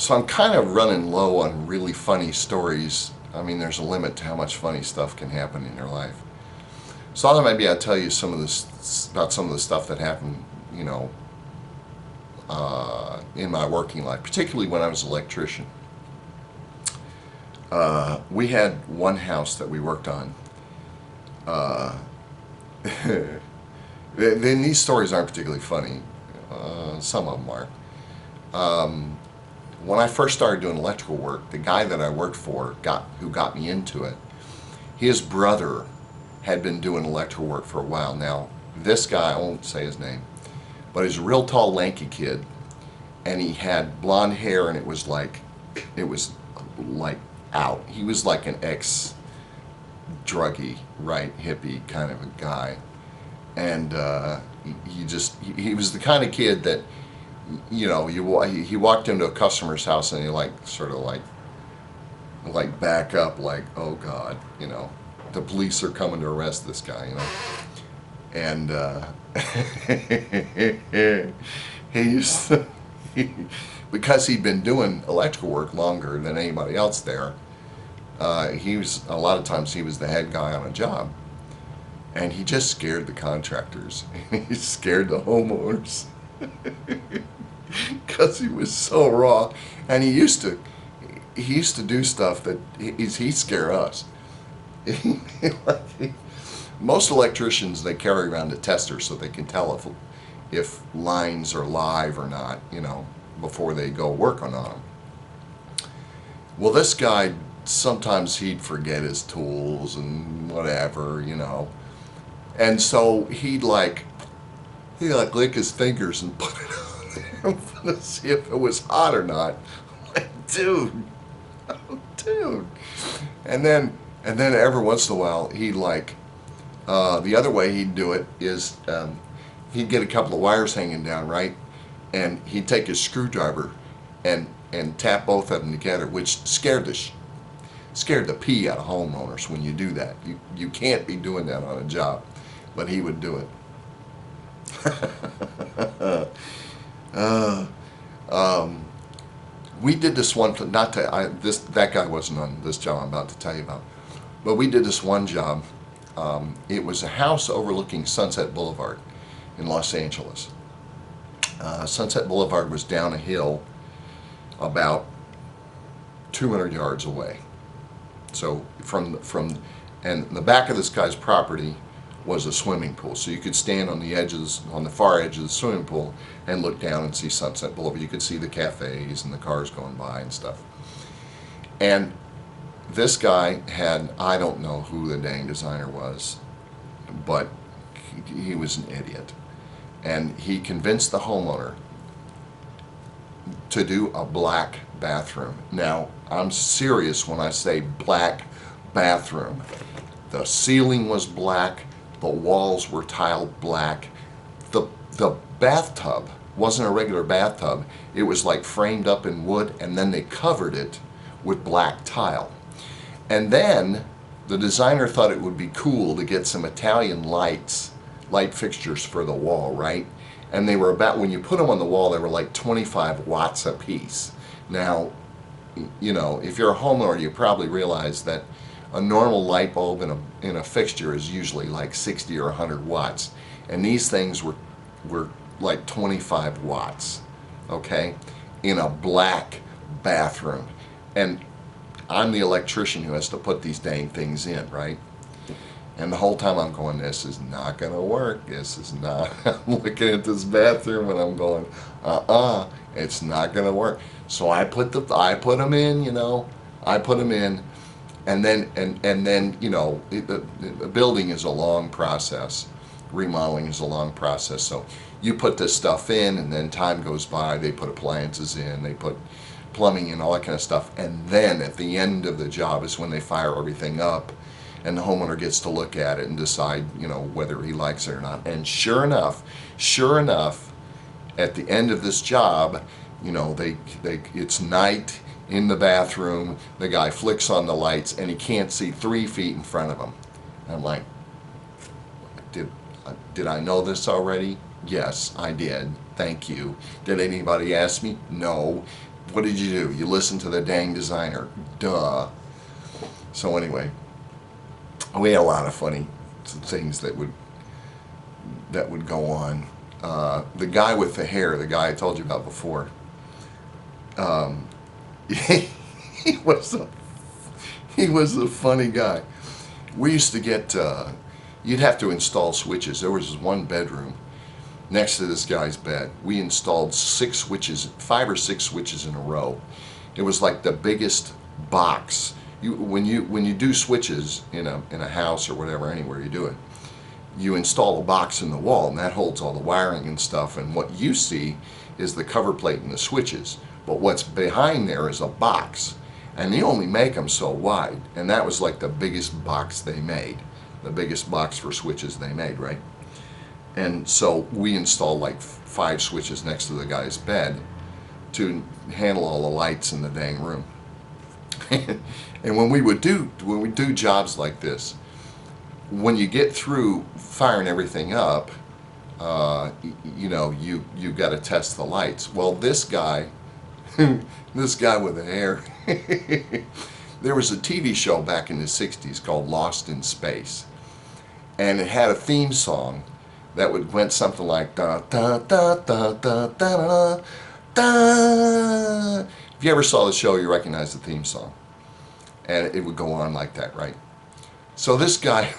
So I'm kind of running low on really funny stories. I mean, there's a limit to how much funny stuff can happen in your life. So I thought maybe I'd tell you some of this about some of the stuff that happened, you know, in my working life, particularly when I was an electrician. We had one house that we worked on. Uh, then these stories aren't particularly funny. Some of them are. When I first started doing electrical work, the guy that I worked for who got me into it, his brother had been doing electrical work for a while. Now, this guy, I won't say his name, but he's a real tall, lanky kid, and he had blonde hair, and it was like out. He was like an ex-druggie, right, hippie kind of a guy, and he was the kind of kid that, you know, he walked into a customer's house and he like sort of like back up, like, oh God, you know, the police are coming to arrest this guy, you know. And he used to, because he'd been doing electrical work longer than anybody else there, he was, a lot of times he was the head guy on a job, and he just scared the contractors. He scared the homeowners because he was so raw, and he used to do stuff that he'd scare us. Most electricians, they carry around a tester so they can tell if lines are live or not, you know, before they go work on them. Well, this guy, sometimes he'd forget his tools and whatever, you know, and so he'd like lick his fingers and put it on there to see if it was hot or not. I'm like, dude, oh, dude. And then every once in a while, he'd like, the other way he'd do it is he'd get a couple of wires hanging down, right? And he'd take his screwdriver and tap both of them together, which scared the pee out of homeowners when you do that. You can't be doing that on a job, but he would do it. We did this one, that guy wasn't on this job I'm about to tell you about, but we did this one job. It was a house overlooking Sunset Boulevard in Los Angeles. Sunset Boulevard was down a hill about 200 yards away. So and the back of this guy's property was a swimming pool. So you could stand on the far edge of the swimming pool and look down and see Sunset Boulevard. You could see the cafes and the cars going by and stuff. And this guy had, I don't know who the dang designer was, but he was an idiot. And he convinced the homeowner to do a black bathroom. Now, I'm serious when I say black bathroom. The ceiling was black, the walls were tiled black. The bathtub wasn't a regular bathtub. It was like framed up in wood, and then they covered it with black tile. And then the designer thought it would be cool to get some Italian light fixtures for the wall, right? And they were about, when you put them on the wall, they were like 25 watts a piece. Now, you know, if you're a homeowner, you probably realize that a normal light bulb in a fixture is usually like 60 or 100 watts. And these things were like 25 watts, okay, in a black bathroom. And I'm the electrician who has to put these dang things in, right? And the whole time I'm going, this is not going to work. This is not. I'm looking at this bathroom and I'm going, it's not going to work. So I put them in, you know. I put them in, and then you know, the building is a long process. Remodeling is a long process. So you put this stuff in, and then time goes by. They put appliances in. They put plumbing and all that kind of stuff. And then at the end of the job is when they fire everything up, and the homeowner gets to look at it and decide, you know, whether he likes it or not. And sure enough, at the end of this job, you know, it's night in the bathroom. The guy flicks on the lights and he can't see 3 feet in front of him. I'm like, did I know this already? Yes, I did. Thank you. Did anybody ask me? No. What did you do? You listened to the dang designer. Duh. So anyway, we had a lot of funny things that would go on. The guy with the hair, the guy I told you about before, he was a he was a funny guy. We used to get you'd have to install switches. There was one bedroom next to this guy's bed. We installed 6 switches, 5 or 6 switches in a row. It was like the biggest box. When you do switches in a house or whatever, anywhere you do it, you install a box in the wall, and that holds all the wiring and stuff, and what you see is the cover plate and the switches, but what's behind there is a box, and they only make them so wide, and that was like the biggest box they made, the biggest box for switches they made, right? And so we installed like 5 switches next to the guy's bed to handle all the lights in the dang room. And when we do jobs like this, when you get through firing everything up, you know, you've got to test the lights. Well, this guy, this guy with the hair, there was a TV show back in the 60s called Lost in Space, and it had a theme song that went something like da da da da da da da da. If you ever saw the show, you recognize the theme song, and it would go on like that, right? So this guy,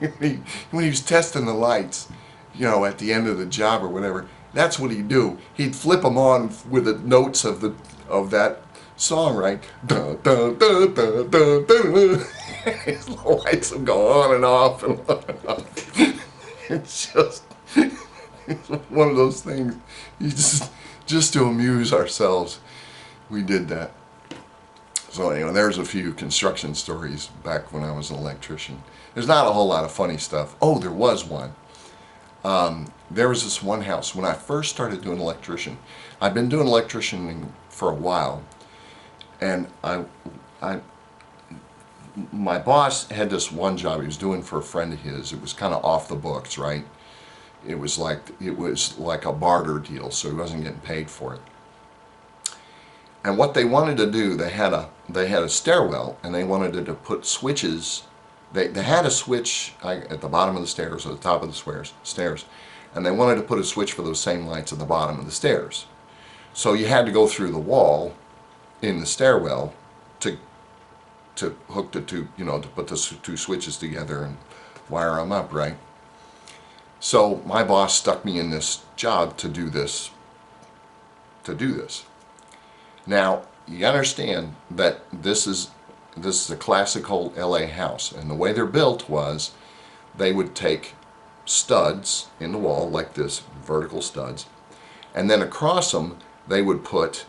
when he was testing the lights, you know, at the end of the job or whatever, that's what he'd do. He'd flip them on with the notes of that song, right? Da, da, da, da, da, da. His lights would go on and off and on and off. It's one of those things. You just to amuse ourselves, we did that. So anyway, there's a few construction stories back when I was an electrician. There's not a whole lot of funny stuff. Oh, there was one. There was this one house when I first started doing electrician. I'd been doing electrician for a while, and my boss had this one job he was doing for a friend of his. It was kind of off the books, right? It was like a barter deal, so he wasn't getting paid for it. And what they wanted to do, they had a stairwell, and they wanted to put switches. They had a switch at the bottom of the stairs or the top of the stairs, and they wanted to put a switch for those same lights at the bottom of the stairs. So you had to go through the wall in the stairwell to hook the two, you know, to put the 2 switches together and wire them up, right? So my boss stuck me in this job to do this. Now, you understand that this is a classical LA house, and the way they're built was they would take studs in the wall like this, vertical studs, and then across them they would put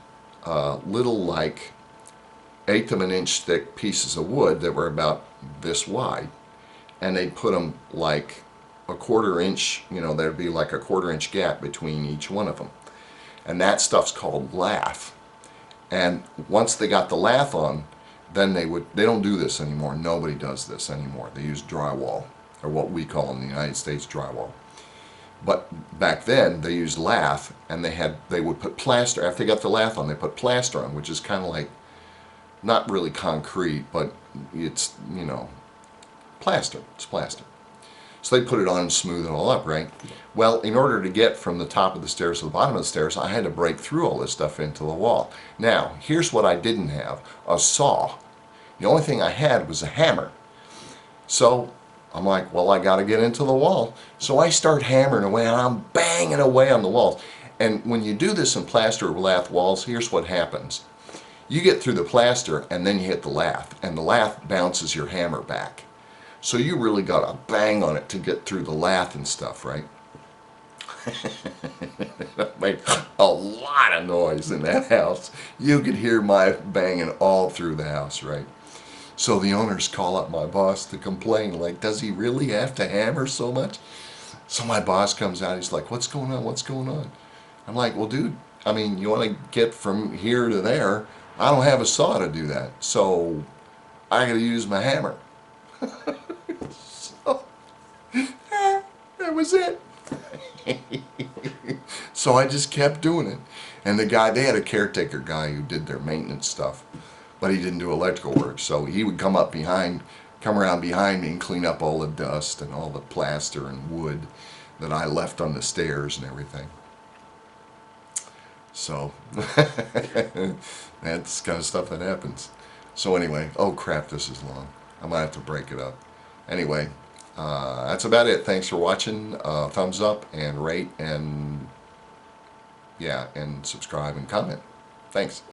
little like 1/8 of an inch thick pieces of wood that were about this wide, and they'd put them like a 1/4 inch, you know, there'd be like a 1/4 inch gap between each one of them, and that stuff's called lath. And once they got the lath on, then they don't do this anymore. Nobody does this anymore. They use drywall, or what we call in the United States drywall. But back then they used lath, and they would put plaster. After they got the lath on, they put plaster on, which is kind of like not really concrete, but it's, you know, plaster. It's plaster. So they put it on and smooth it all up, right? Well, in order to get from the top of the stairs to the bottom of the stairs, I had to break through all this stuff into the wall. Now, here's what I didn't have: a saw. The only thing I had was a hammer. So I'm like, well, I got to get into the wall. So I start hammering away, and I'm banging away on the walls. And when you do this in plaster or lath walls, here's what happens. You get through the plaster, and then you hit the lath, and the lath bounces your hammer back. So you really got to bang on it to get through the lath and stuff, right? It made a lot of noise in that house. You could hear my banging all through the house, right? So the owners call up my boss to complain, like, does he really have to hammer so much? So my boss comes out, he's like, what's going on? What's going on? I'm like, well, dude, I mean, you want to get from here to there? I don't have a saw to do that, so I got to use my hammer. So that was it. So I just kept doing it. And the guy, they had a caretaker guy who did their maintenance stuff, but he didn't do electrical work. So he would come around behind me and clean up all the dust and all the plaster and wood that I left on the stairs and everything. So that's kind of stuff that happens. So anyway, oh crap, this is long. I might have to break it up. Anyway, that's about it. Thanks for watching. Thumbs up and rate and yeah, and subscribe and comment. Thanks.